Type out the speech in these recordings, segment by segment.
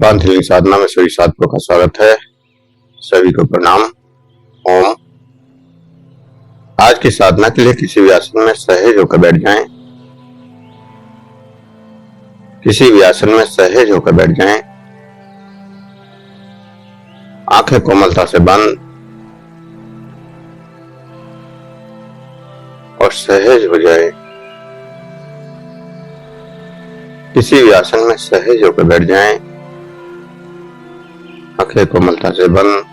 शांत हीलिंग साधना में सभी साधकों का स्वागत है। सभी को प्रणाम। ओम। आज की साधना के लिए किसी भी आसन में सहज होकर बैठ जाएं। किसी भी आसन में सहज होकर बैठ जाएं। आंखें कोमलता से बंद और सहज हो जाए। किसी भी आसन में सहज होकर बैठ जाएं। आंखें कोमलता से बंद,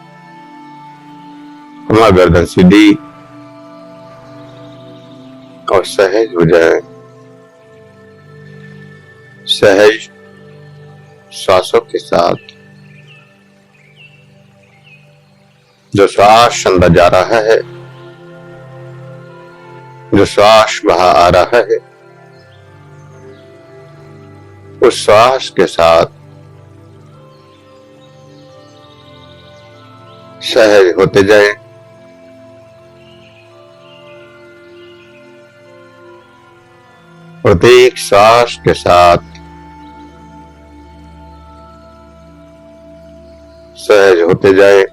कमर गर्दन सीधी और सहज हो जाए। सहज श्वासों के साथ जो श्वास अंदर जा रहा है, जो श्वास बाहर आ रहा है, उस श्वास के साथ सहज होते जाए। प्रत्येक श्वास के साथ सहज होते जाए।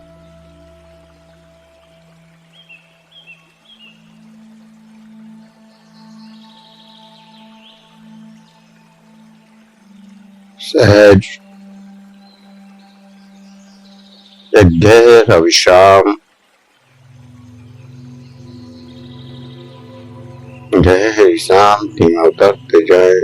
सहज एक गहरा विश्राम, गहरी शांति में उतरते जाए।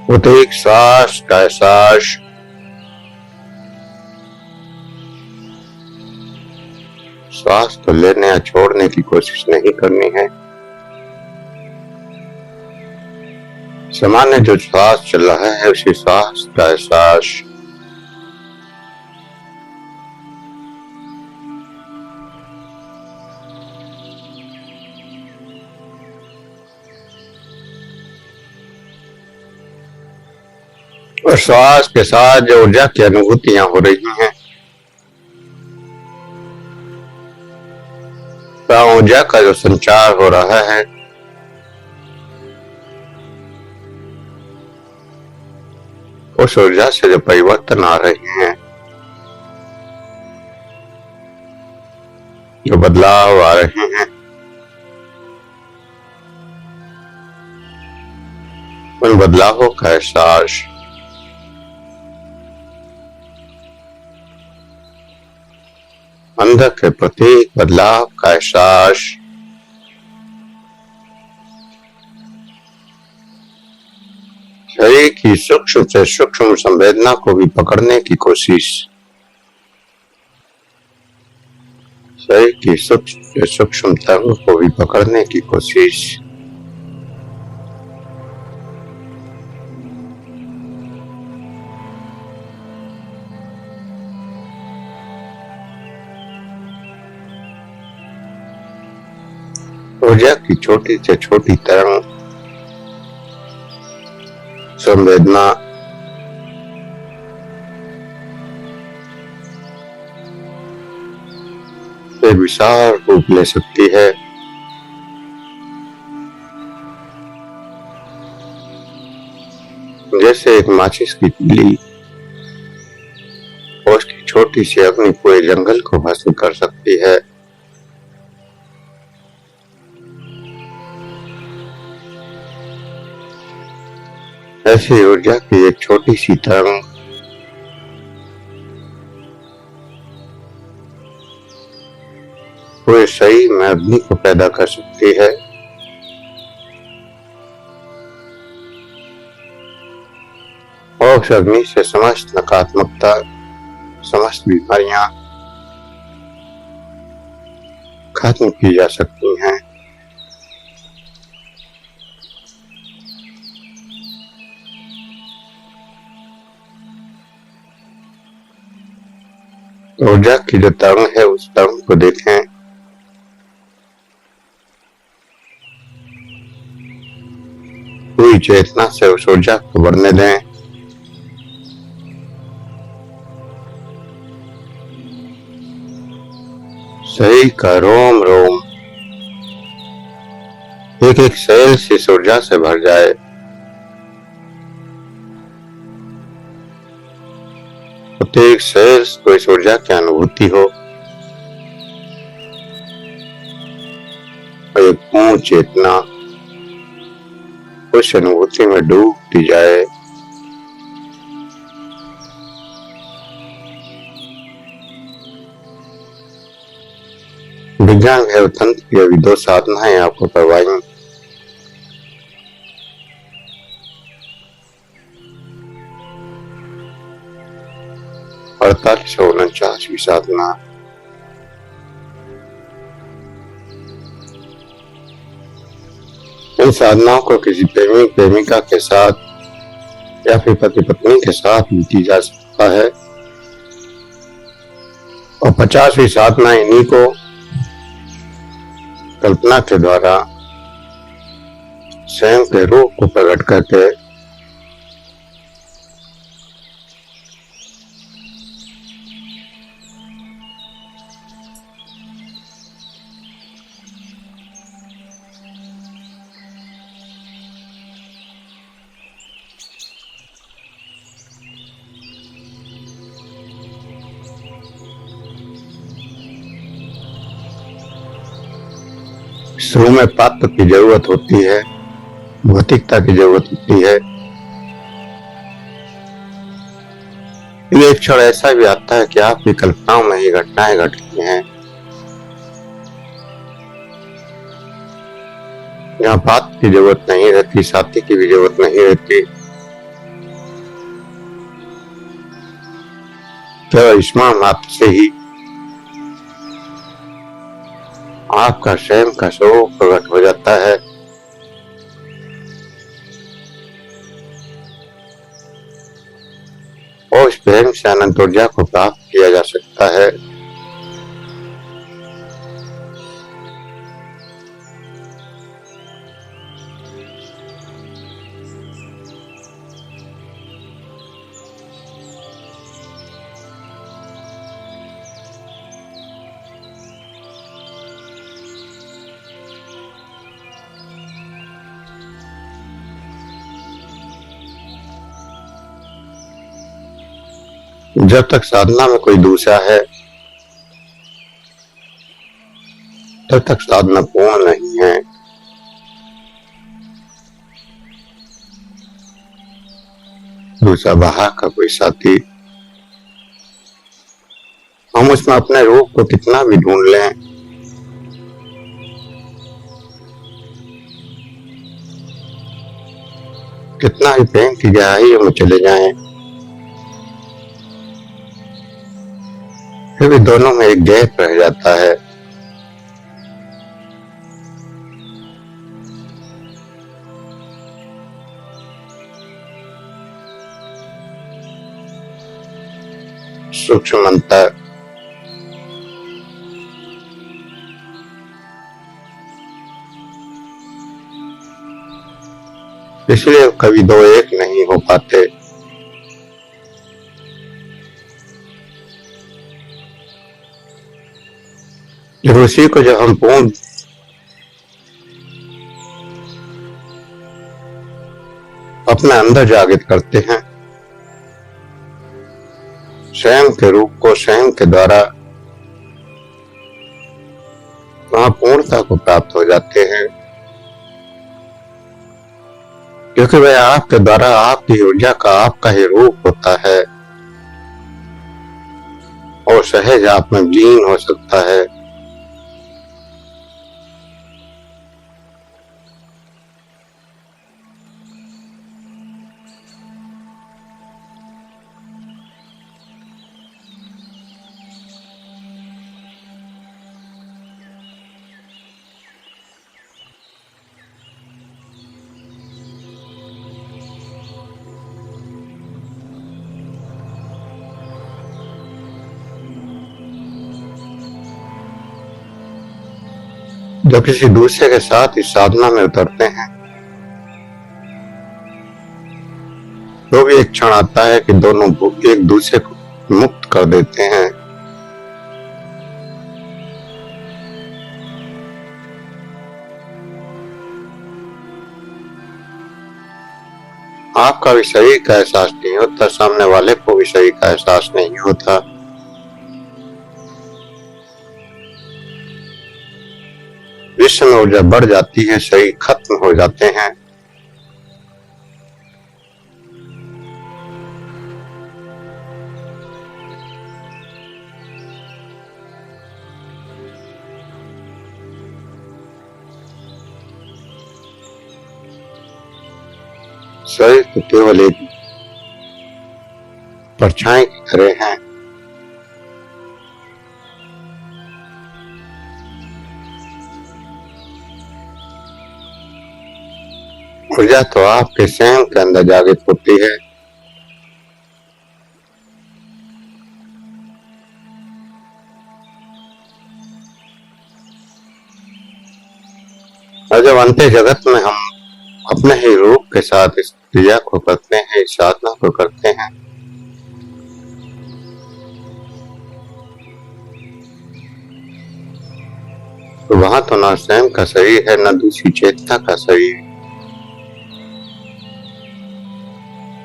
प्रत्येक श्वास का एहसास श्वास को लेने या छोड़ने की कोशिश नहीं करनी है। सामान्य जो श्वास चल रहा है उसी श्वास का एहसास और श्वास के साथ जो ऊर्जा की अनुभूतियां हो रही हैं, ऊर्जा का जो संचार हो रहा है, उस ऊर्जा से जो परिवर्तन आ रहे हैं, जो बदलाव आ रहे हैं, उन बदलावों का एहसास अंदर के प्रत्येक बदलाव का एहसास शरीर की सूक्ष्म से सूक्ष्म संवेदना को भी पकड़ने की कोशिश, शरीर की सूक्ष्म से सूक्ष्म तरंग को भी पकड़ने की कोशिश। ऊर्जा की छोटी से छोटी तरंग संवेदना एक विशाल रूप ले सकती है। जैसे एक माचिस की तीली और उसकी छोटी सी अग्नि पूरे जंगल को भस्म कर सकती है। ऐसी ऊर्जा की एक छोटी सी तरंग पूरे शरीर में अग्नि को पैदा कर सकती है। और उस अग्नि से समस्त नकारात्मकता, समस्त बीमारियां खत्म की जा सकती हैं। ऊर्जा की जो तरंग है उस तरंग को देखें। पूरी चेतना से उस ऊर्जा को बढ़ने दें। शरीर का रोम रोम एक एक सेल इस ऊर्जा से भर जाए। प्रत्येक सेल्स को इस ऊर्जा की अनुभूति हो और एक पूर्ण चेतना उस अनुभूति में डूबती जाए। विज्ञान एवं तंत्र की अभी 2 साधनाएं आपको करवाई। 4849वीं साधना। इन साधनाओं को किसी प्रेमी प्रेमिका के साथ या फिर पति पत्नी के साथ भी की जा सकता है। और 50वीं साधना इन्हीं को कल्पना के द्वारा स्वयं के रूप को प्रकट करके शुरू में पात्र की जरूरत होती है, भौतिकता की जरूरत होती है। एक क्षण ऐसा भी आता है कि आपकी कल्पनाओं में ही घटनाएं घट रही हैं। यहाँ पात्र की जरूरत नहीं रहती, साथी की भी जरूरत नहीं रहती। केवल स्मरण मात्र से ही आपका स्वयं का स्वरूप प्रकट हो जाता है। और इस प्रेम से अनंत ऊर्जा को प्राप्त किया जा सकता है। जब तक साधना में कोई दूसरा है तब तक साधना पूर्ण नहीं है। दूसरा बाहर का कोई साथी, हम उसमें अपने रूप को कितना भी ढूंढ लें, कितना भी प्रेम की गहराइयों में चले जाएं, फिर भी दोनों में एक गैप रह जाता है। सूक्ष्म अंतर। इसलिए कभी दो एक नहीं हो पाते। उसी को जब हम पूर्ण अपने अंदर जागृत करते हैं, स्वयं के रूप को स्वयं के द्वारा, वहां पूर्णता को प्राप्त हो जाते हैं। क्योंकि वह आपके द्वारा आपकी ऊर्जा का आपका ही रूप होता है और सहज आप में लीन हो सकता है। जब किसी दूसरे के साथ इस साधना में उतरते हैं तो भी एक क्षण आता है कि दोनों एक दूसरे को मुक्त कर देते हैं। आपका भी शरीर का एहसास नहीं होता, सामने वाले को भी शरीर का एहसास नहीं होता। जिसमें ऊर्जा बढ़ जाती है, शरीर खत्म हो जाते हैं। शरीर को केवल एक परछाई की तरह है। ऊर्जा तो आपके स्वयं के अंदर जागृत होती है। और जब अंत्य जगत में हम अपने ही रूप के साथ इस क्रिया को करते हैं, इस साधना को करते हैं, तो वहां तो न स्वयं का शरीर है, न दूसरी चेतना का शरीर।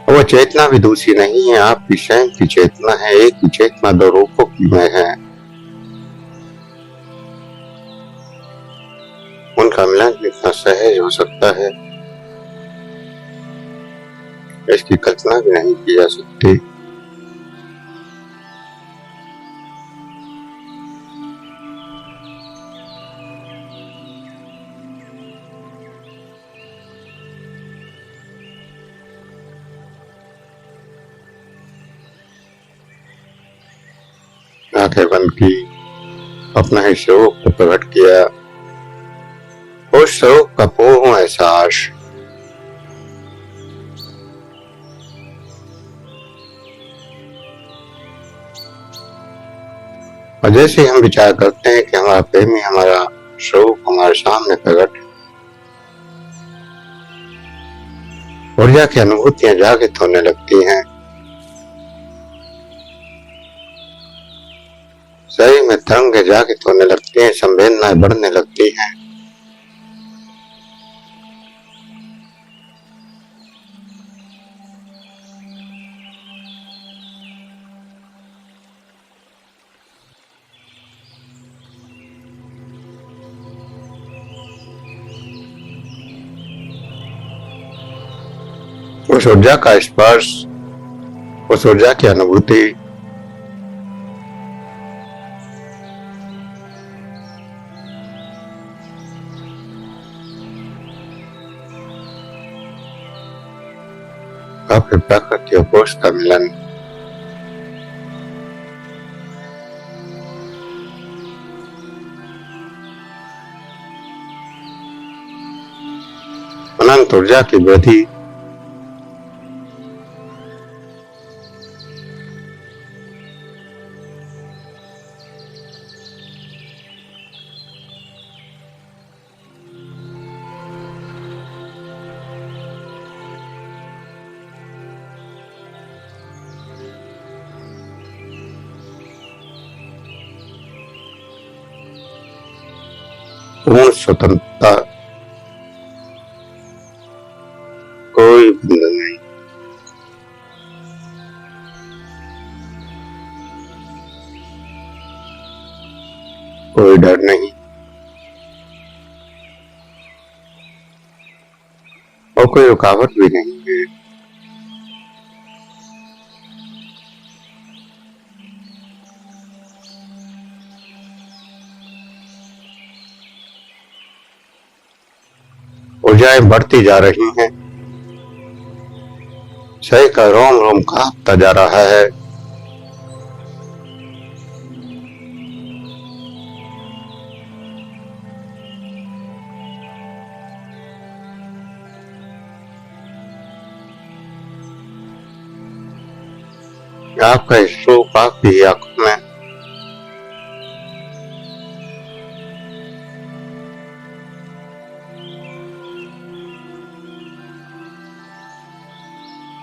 वो चेतना भी दूसरी नहीं है, आपकी स्वयं की चेतना है। एक ही चेतना दो रूपों की में है। उनका मिलन कितना सहज हो सकता है, इसकी कल्पना भी नहीं की जा सकती। आंखें बंद की, अपना ही स्वरूप को प्रकट किया। उस स्वरूप का पूर्ण एहसास और जैसे हम विचार करते हैं कि हमारा प्रेमी, हमारा स्वरूप हमारे सामने प्रकट, ऊर्जा की अनुभूतियां जागृत होने लगती हैं। शरीर में तरंगें जागृत होने लगती हैं, संवेदनाएं बढ़ने लगती हैं। उस ऊर्जा का स्पर्श, उस ऊर्जा की अनुभूति और फिर प्रकृति और कोश का मिलन। अनंत ऊर्जा की वृद्धि पूर्ण स्वतंत्रता, कोई बंधन नहीं। कोई डर नहीं और कोई रुकावट भी नहीं है। ऊर्जाएं बढ़ती जा रही हैं, शरीर का रोम रोम कांपता जा रहा है। आपका स्वरूप आपकी आंखों में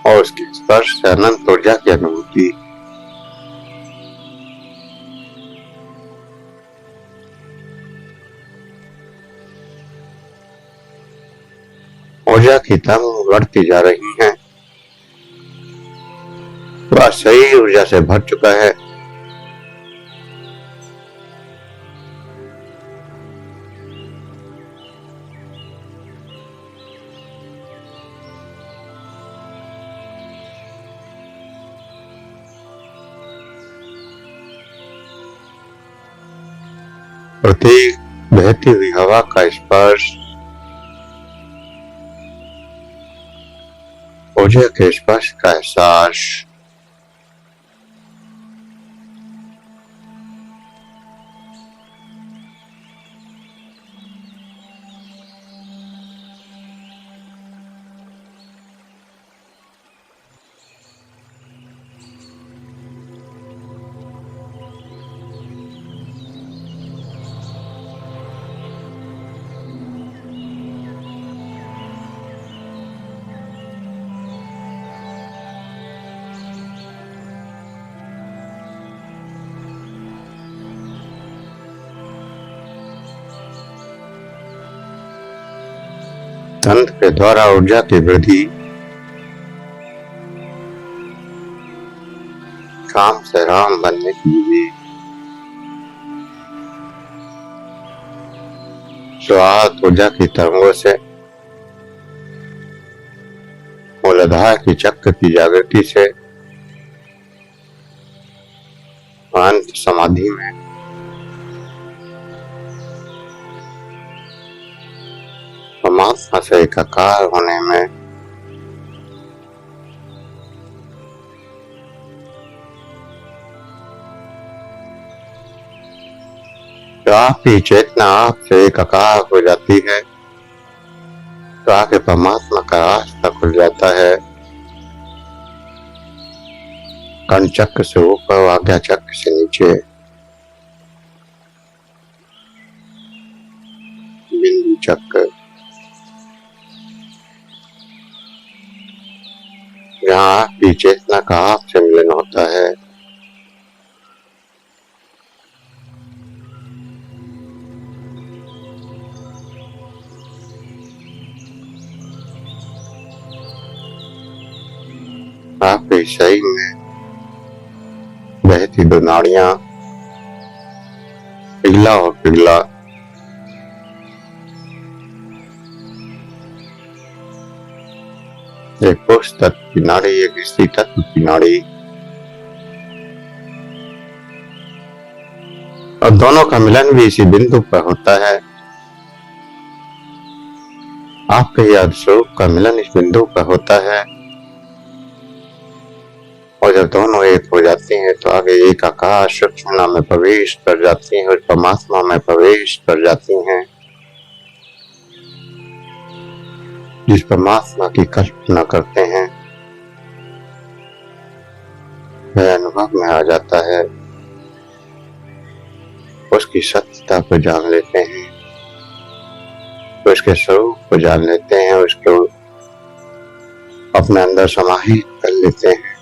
और उसके स्पर्श से अनंत ऊर्जा की अनुभूति। ऊर्जा की तंग बढ़ती जा रही हैं। वह सही ऊर्जा से भर चुका है। प्रत्येक बहती हुई हवा का स्पर्श ऊर्जा के स्पर्श का एहसास तंत्र के द्वारा ऊर्जा की वृद्धि काम से राम बनने की विधि स्वात ऊर्जा की तरंगों से मूलाधार की चक्र की जागृति से अंत समाधि में परमात्मा से एकाकार होने में तो आपकी चेतना आपसे एकाकार हो जाती है तो आगे परमात्मा का रास्ता खुल जाता है। कर्ण चक्र से ऊपर, आज्ञा चक्र से नीचे, बिंदु चक्र, जहाँ आपकी चेतना का आपसे मिलन होता है। आपके शरीर में बहती दो नाड़ियां पिघला और पिघला एक पुरुष तत्व की नाड़ी, एक स्त्री तत्व की नाड़ी, और दोनों का मिलन भी इसी बिंदु पर होता है। आपके याद स्वरूप का मिलन इस बिंदु पर होता है और जब दोनों एक हो जाती हैं तो आगे एक आकाश सूक्ष्मता में प्रवेश कर जाती हैं और परमात्मा में प्रवेश कर जाती हैं। जिस परमात्मा की कल्पना करते हैं वह अनुभव में आ जाता है, उसकी सत्यता को जान लेते हैं, उसके स्वरूप को जान लेते हैं, उसको अपने अंदर समाहित कर लेते हैं।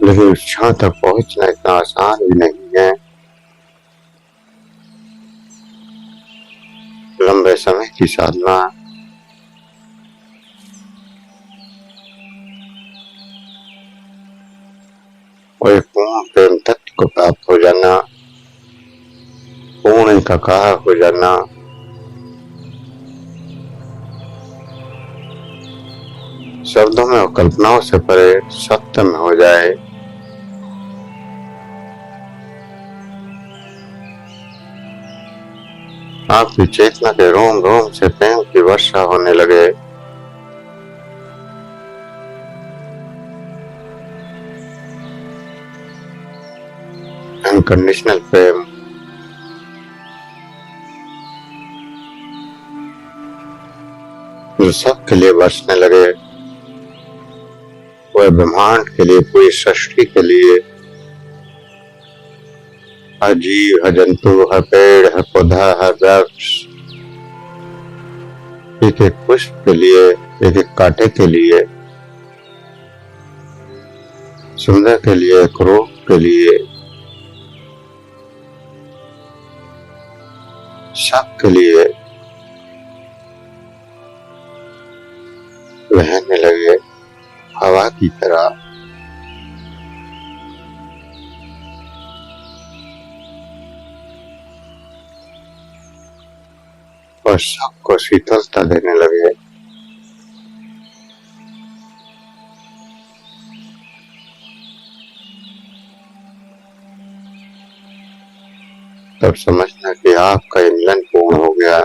लेकिन उस क्षण तक पहुंचना इतना आसान भी नहीं है। लंबे समय की साधना, और एक पूर्ण प्रेम तत्व को प्राप्त हो जाना, पूर्ण एकाकार हो जाना, शब्दों में और कल्पनाओं से परे सत्य में हो जाए। आपकी चेतना के रोम रोम से प्रेम की वर्षा होने लगे। अनकंडीशनल प्रेम, जो सबके लिए बरसने लगे, पूरे ब्रह्मांड के लिए, पूरी सृष्टि के लिए, हर जीव, हर जंतु, हर पेड़, हर पौधा, हर वृक्ष, एक एक पुष्प के लिए, एक एक कांटे के लिए, सुंदर के लिए, क्रूर के लिए, सब के लिए की तरह। और सबको शीतलता देने लगे। तब समझना कि आपका मिलन पूर्ण हो गया।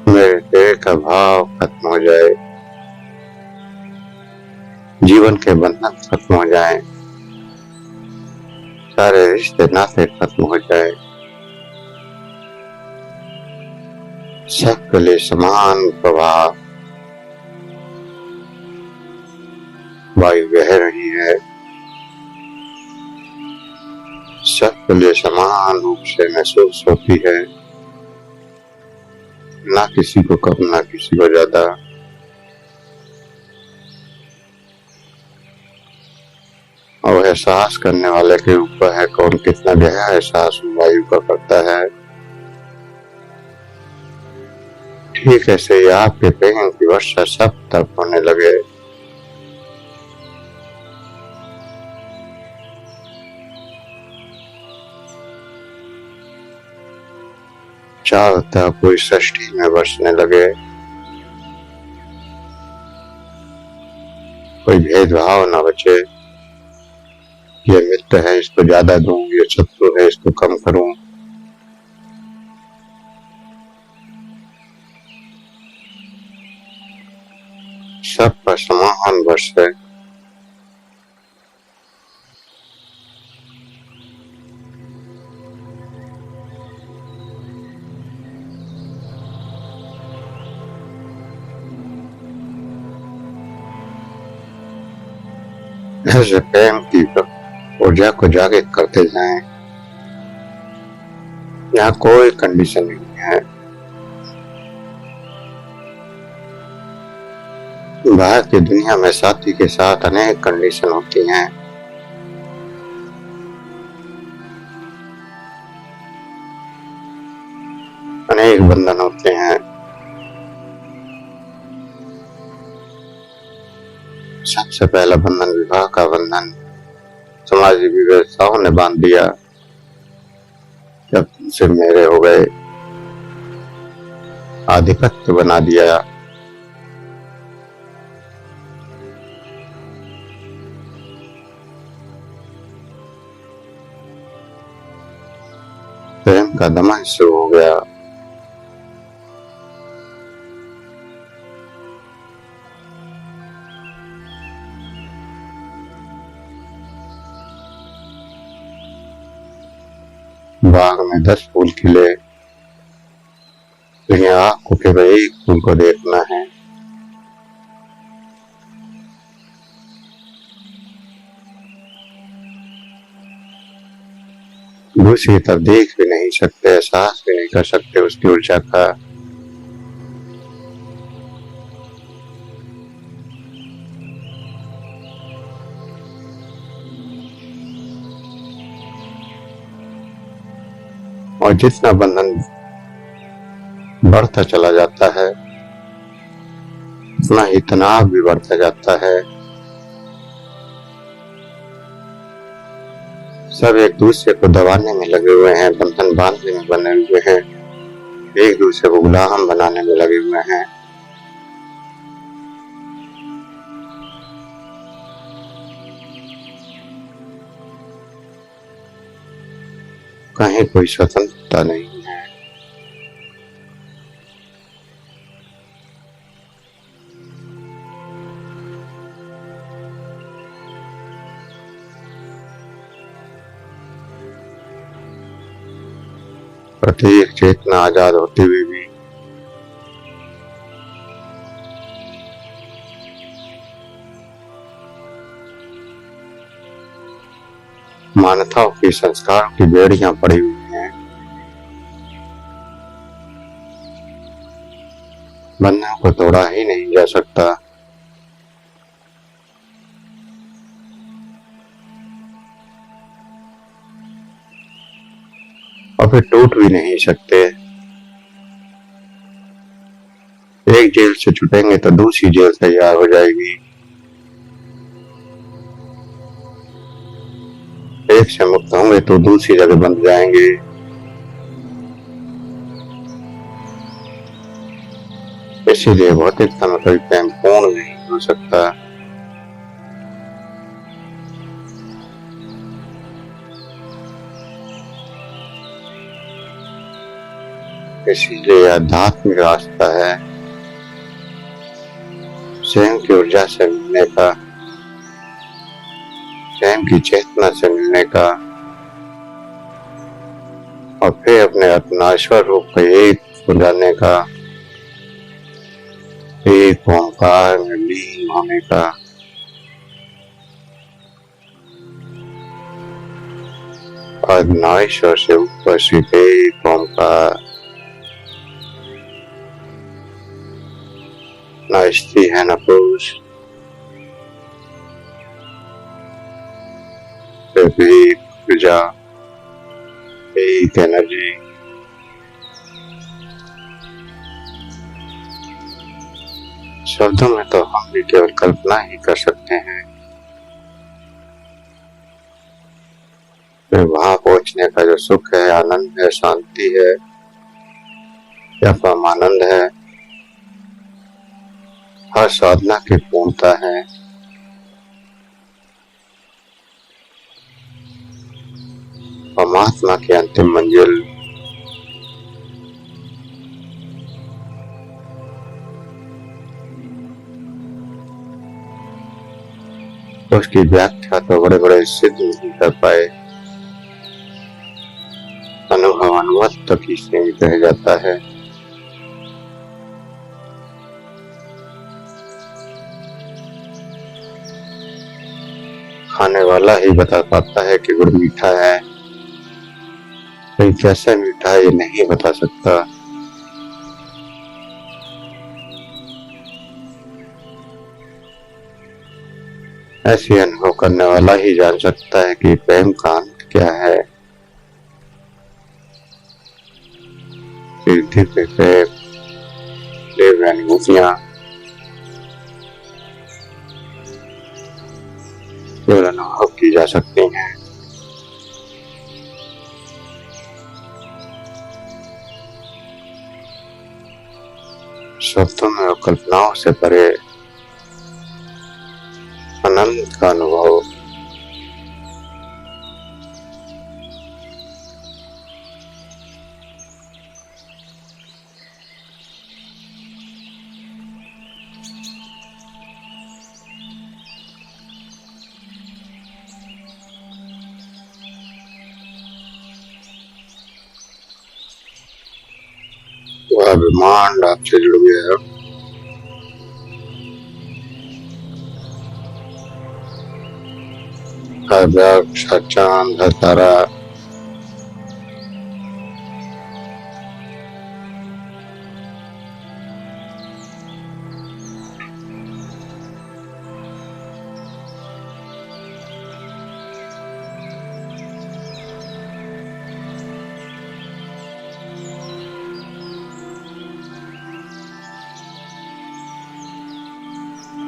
मेरे देह का भाव खत्म हो जाए, जीवन के बंधन खत्म हो जाए, सारे रिश्ते नाते खत्म हो जाए, सबके लिए समान प्रभाव वायु बह रही है, सबके लिए समान रूप से महसूस होती है, ना किसी को कम ना किसी को ज्यादा। और एहसास करने वाले के ऊपर है कौन कितना गहरा एहसास वायु का करता है। ठीक ऐसे ही आपके प्रेम की वर्षा सब तरफ होने लगे। चारों तरफ पूरी सृष्टि में बरसने लगे। कोई भेदभाव न बचे, ये मित्र है इसको ज्यादा दूं, ये शत्रु है इसको कम करूं। सब पर समान बरसे। ऐसे प्रेम की ऊर्जा को जागृत करते जाएं। यहाँ कोई कंडीशन नहीं है। बाहर की दुनिया में साथी के साथ अनेक कंडीशन होती हैं। अनेक बंधन होते हैं। सबसे पहला बंधन विवाह का बंधन समाजी व्यवस्थाओं ने बांध दिया। जब तुमसे मेरे हो गए, आधिपत्य बना दिया। प्रेम का दमन शुरू हो गया। बाग में 10 फूल खिले, लेकिन आपको केवल एक फूल को देखना है। दूसरी तरफ देख भी नहीं सकते, एहसास भी नहीं कर सकते उसकी ऊर्जा का। और जितना बंधन बढ़ता चला जाता है, उतना ही तनाव भी बढ़ता जाता है। सब एक दूसरे को दबाने में लगे हुए हैं, बंधन बांधने में बने हुए हैं, एक दूसरे को गुलाम बनाने में लगे हुए हैं। कहीं कोई स्वतंत्रता नहीं है। प्रत्येक चेतना आजाद होते हुए भी मानवताओं के संस्कारों की बेड़ियां पड़ी हुई हैं। बंधनों को तोड़ा ही नहीं जा सकता। और फिर टूट भी नहीं सकते। एक जेल से छूटेंगे तो दूसरी जेल तैयार हो जाएगी। एक से मुक्त होंगे तो दूसरी जगह बंध जाएंगे। इसीलिए भौतिकता में कभी प्रेम पूर्ण नहीं हो सकता। इसीलिए आध्यात्मिक रास्ता है स्वयं की ऊर्जा से मिलने का, स्वयं की चेतना से मिलने का, और फिर अपने अपनाश्वर रूप को एक हो जाने का, एक ओंकार में लीन होने का। और नाश्वर से ऊपर सिर्फ एक ओंकार, न स्त्री है न पुरुष, सिर्फ एक ऊर्जा, एक एनर्जी। शब्दों में तो हम भी केवल कल्पना ही कर सकते हैं। फिर वहां पहुंचने का जो सुख है, आनंद है, शांति है या परमानंद है, हर साधना की पूर्णता है। परमात्मा की अंतिम मंजिल उसकी व्याख्या तो बड़े बड़े सिद्ध नहीं कर पाए। अनुभव अनुभव तक ही सीमित रह जाता है। खाने वाला ही बता पाता है कि गुड़ मीठा है, लेकिन कैसा मीठा है ये नहीं बता सकता। ऐसे अनुभव करने वाला ही जान सकता है कि प्रेम का अंत क्या है। दिव्य अनुभूतियां केवल अनुभव की जा सकती हैं। शब्दों में और कल्पनाओं से परे आनंद का अनुभव वह ब्रह्मांड आपसे जुड़ गया। हर वृक्ष, हर चांद, हर तारा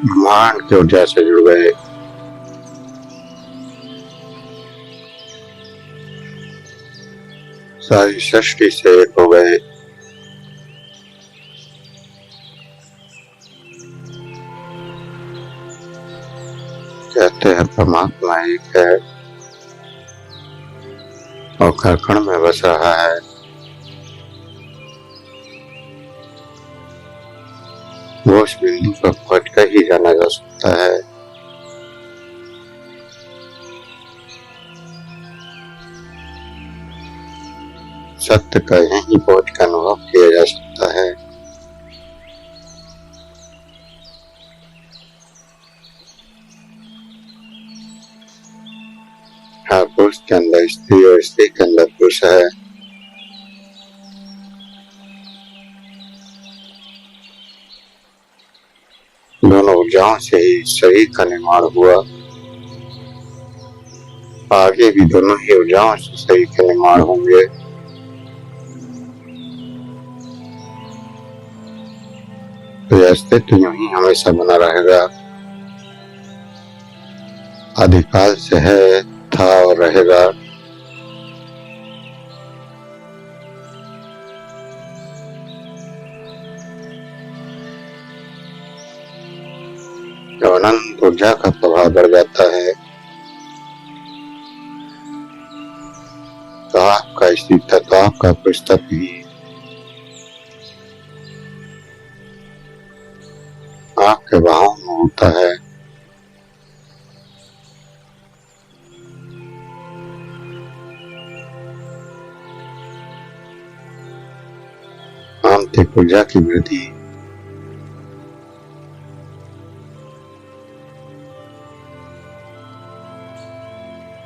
ब्रह्मांड की ऊर्जा से जुड़ गए। सारी सृष्टि से एक हो गए। कहते हैं परमात्मा एक है और हर कण में बस रहा है। वो उस बिंदु पर पहुंच कर ही जाना जा सकता है। सत्य का यहीं पहुंच कर अनुभव किया जा सकता है। हर पुरुष के अंदर स्त्री और स्त्री के अंदर पुरुष है। दोनों ऊर्जाओं से ही शरीर का निर्माण हुआ। आगे भी दोनों ही ऊर्जाओं से शरीर के निर्माण होंगे। अस्तित्व यूं ही हमेशा बना रहेगा। आदिकाल से है, था और रहेगा। जब अनंत ऊर्जा का प्रभाव बढ़ जाता है तो आपका अस्तित्व, आपका कुछ तत्व ही आपके भावों में होता है। आंतरिक ऊर्जा की वृद्धि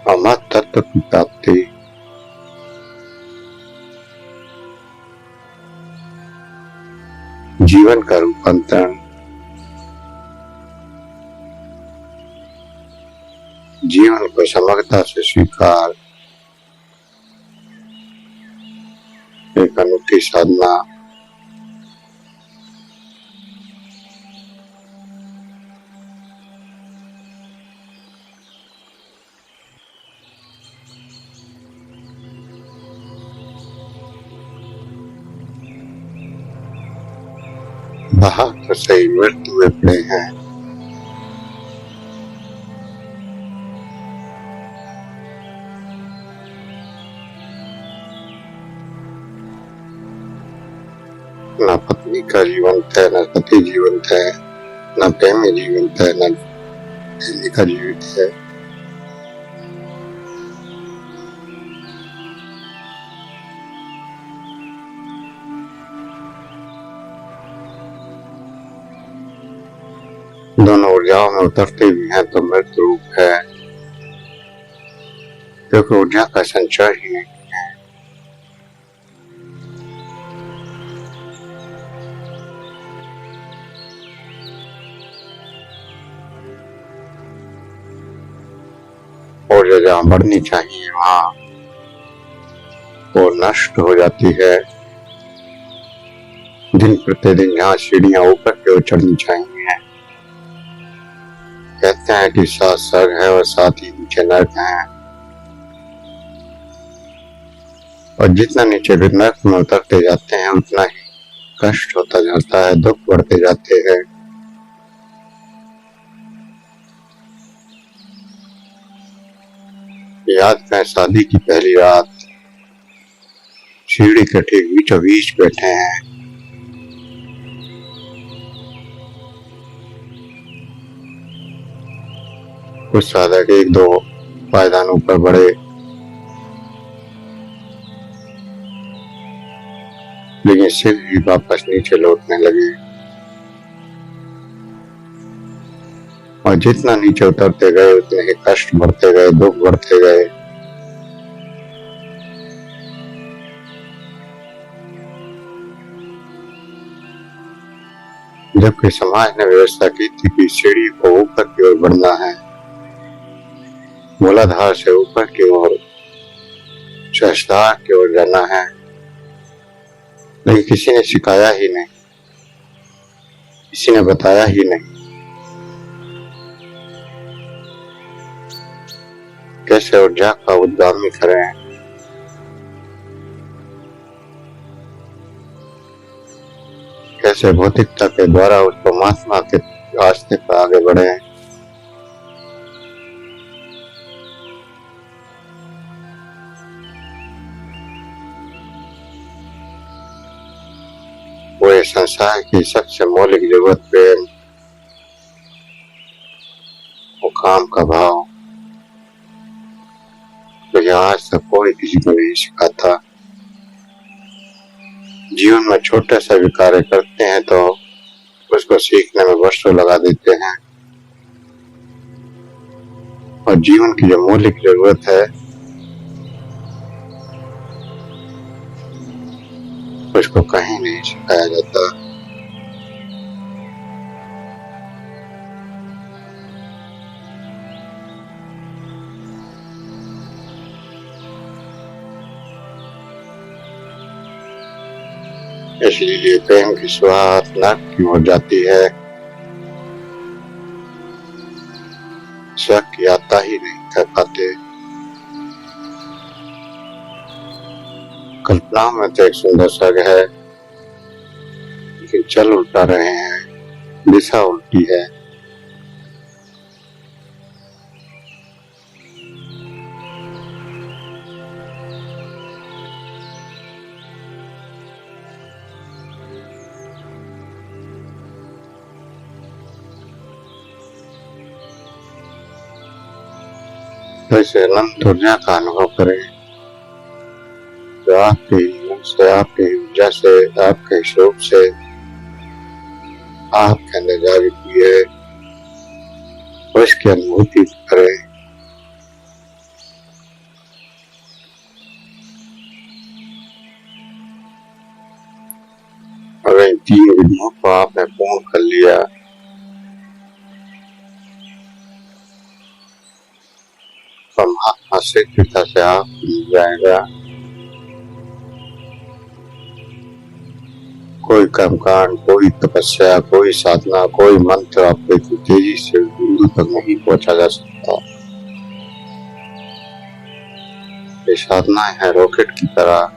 और मत तत्व की प्राप्ति जीवन का रूपांतरण, जीवन को समग्रता से स्वीकार, एक अनूठी साधना, बाहर तो सही मृत्यु में पड़े हैं, न पत्नी का जीवंत है, न पति जीवंत है, न प्रेमी जीवंत है, न प्रेमी का जीवित है। दोनों ऊर्जाओं में उतरते भी हैं तो मृत्यु रूप है, क्योंकि ऊर्जा का संचय ही नहीं है। ऊर्जा जहाँ बढ़नी चाहिए वहाँ वो नष्ट हो जाती है। दिन प्रतिदिन जहाँ सीढ़ियाँ ऊपर की ओर चढ़नी चाहिए, कहते हैं कि साथ स्वर्ग है और साथ ही नीचे नर्क है, और जितना नीचे नर्क में उतरते जाते हैं उतना ही कष्ट होता जाता है, दुख बढ़ते जाते हैं। याद करें शादी की पहली रात, सीढ़ी के ठीक बीचों बीच बैठे हैं, कुछ साधक एक दो पायदान ऊपर बढ़े, लेकिन सिर ही वापस नीचे लौटने लगे, और जितना नीचे उतरते गए उतने ही कष्ट बढ़ते गए, दुख बढ़ते गए। जबकि समाज ने व्यवस्था की थी कि सीढ़ी को ऊपर की ओर बढ़ना है, मूलाधार से ऊपर की ओर, सहस्त्रार की ओर जाना है, लेकिन किसी ने सिखाया ही नहीं, किसी ने बताया ही नहीं कैसे ऊर्जा का उद्गामी करें, कैसे भौतिकता के द्वारा उस परमात्मा के रास्ते पर आगे बढ़े। वो इस संसार की सबसे मौलिक जरूरत प्रेम, वो काम का भाव, मुझे आज तक कोई किसी को नहीं सिखाता। जीवन में छोटे से भी कार्य करते हैं तो उसको सीखने में वर्षों लगा देते हैं, और जीवन की जो मौलिक जरूरत है उसको कहीं नहीं सिखाया जाता। इसलिए प्रेम की शुरुआत नर्क की हो जाती है। स्वर्ग की यात्रा ही नहीं कर पाते। कल्पना में तो एक सुंदर स्वर्ग है, लेकिन चल उल्टा रहे हैं, दिशा उल्टी है। वैसे अनंत ऊर्जा का अनुभव करें, जो आपके मन से, आपकी ऊर्जा से, आपके शोक से आपके अंदर जागृत हुई है, उसकी अनुभूति करें। अगर इन तीन विधियों को आपने पूर्ण कर लिया, परमात्मा शीघ्रता से आपको मिल जाएगा। कोई कर्मकांड, कोई तपस्या, कोई साधना, कोई मंत्र आपको इतनी तेजी से बिंदु तक नहीं पहुंचा जा सकता। ये साधनाएं हैं रॉकेट की तरह,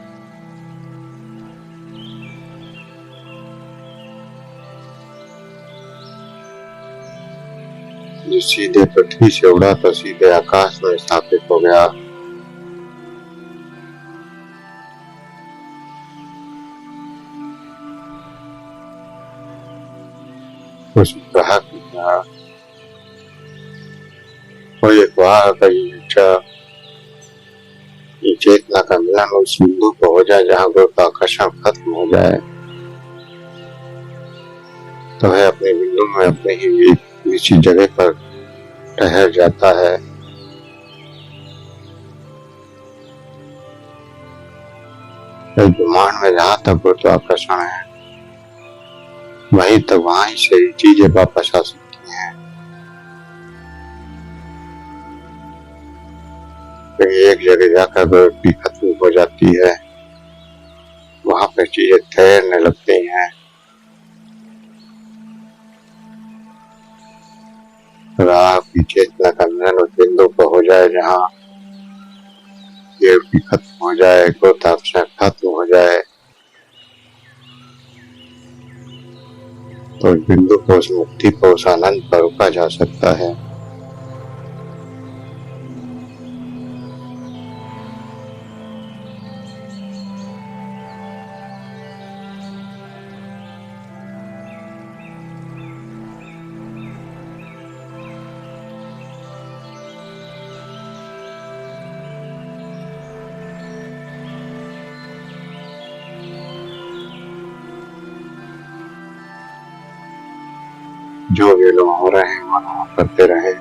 जो सीधे पृथ्वी से उड़ा तो सीधे आकाश में स्थापित हो गया। कुछ ग्रह की तरह कोई एक वाह का इच्छा, ये चेतना का मिलन उस बिंदु पर हो जाए जहाँ गुरुत्वाकर्षण खत्म हो जाए, तो है अपने बिंदु में अपने ही किसी जगह पर ठहर जाता है। ब्रह्मांड में जहाँ तक गुरुत्वाकर्षण है, वहीं तक वहां से ही चीजें वापस आ सकती हैं। एक जगह जाकर गुरुत्व खत्म हो जाती है, वहां पर चीजें ठहरने लगती हैं। आपकी चेतना का मिलन उस बिंदु पर हो जाए जहाँ गुरुत्व खत्म हो जाए, गुरुत्वाकर्षण खत्म हो जाए, तो उस बिंदु को, उस मुक्ति को, उस आनंद पर रुका जा सकता है। जो भी लोग हो रहे हैं वहाँ करते रहे।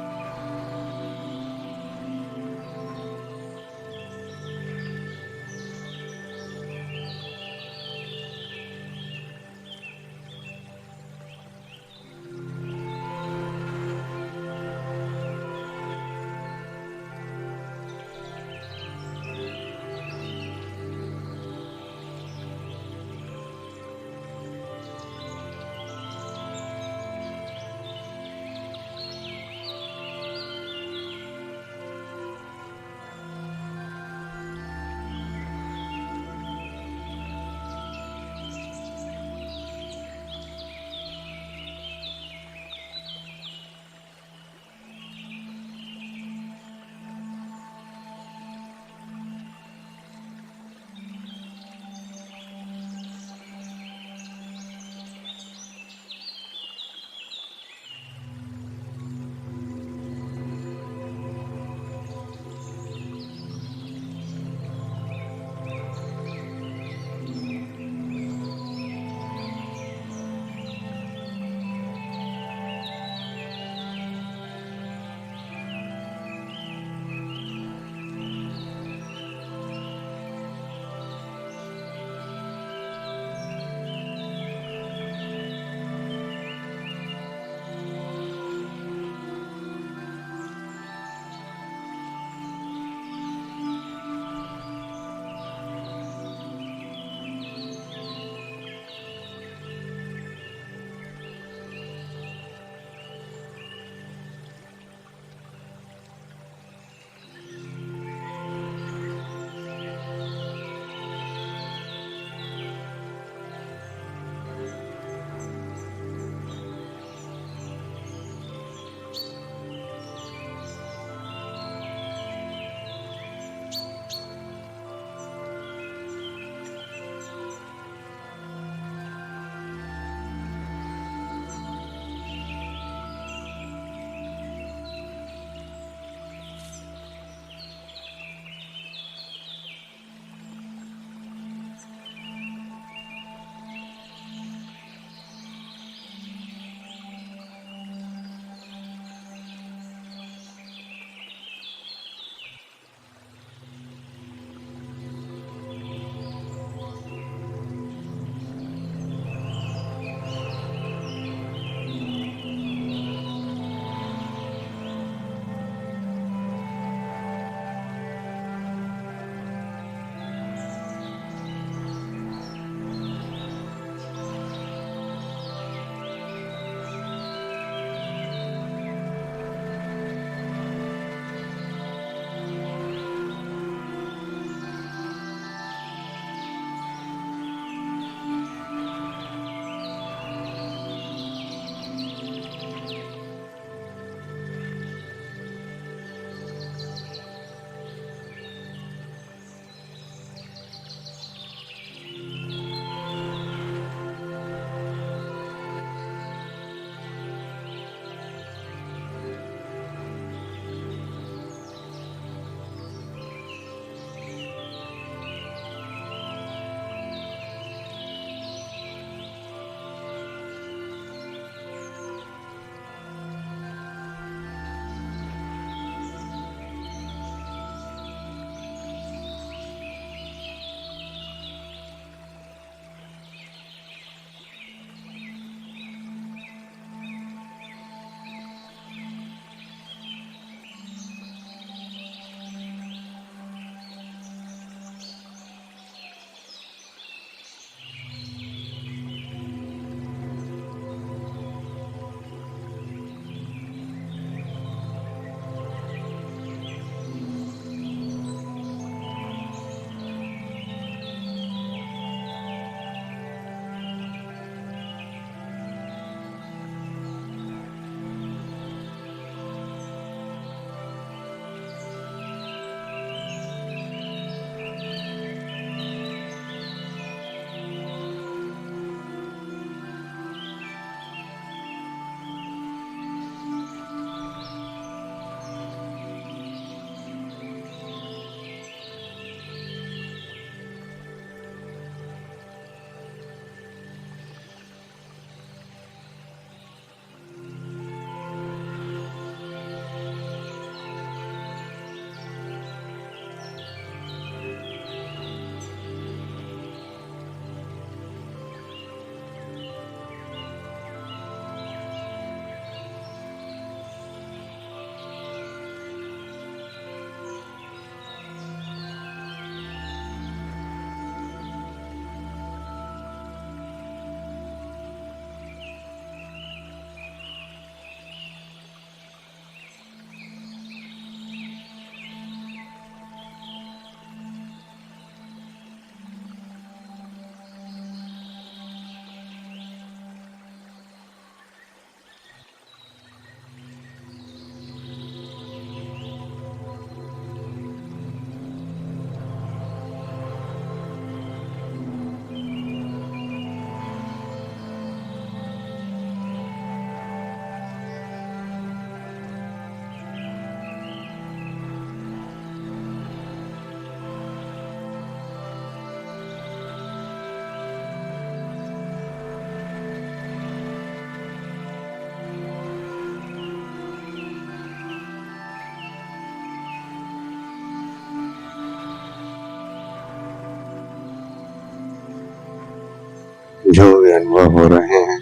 जो भी अनुभव हो रहे हैं,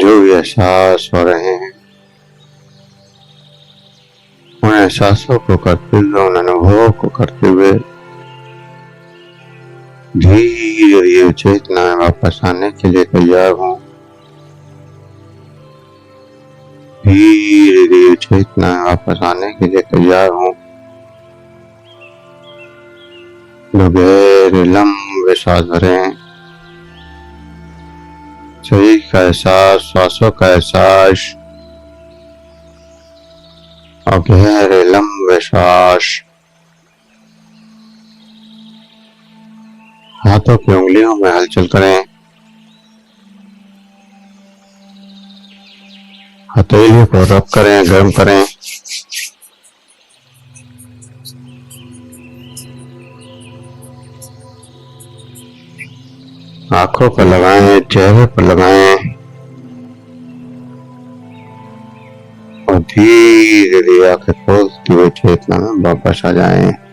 जो भी एहसास हो रहे हैं, उन एहसासों को करते हुए, उन अनुभवों को करते हुए धीरे धीरे चेतना में वापस आने के लिए तैयार हूं। धीरे धीरे चेतना में वापस आने के लिए तैयार हूं। गहरे लंबे सांस भरें। शरीर का एहसास, श्वासों का एहसास और गहरे लंबे श्वास। हाथों की उंगलियों में हलचल करें। हथेली को रब करें, गर्म करें। आंखों पर लगाएं, चेहरे पर लगाएं और धीरे धीरे आंखें खोलते हुए चेतना में वापस आ जाएं।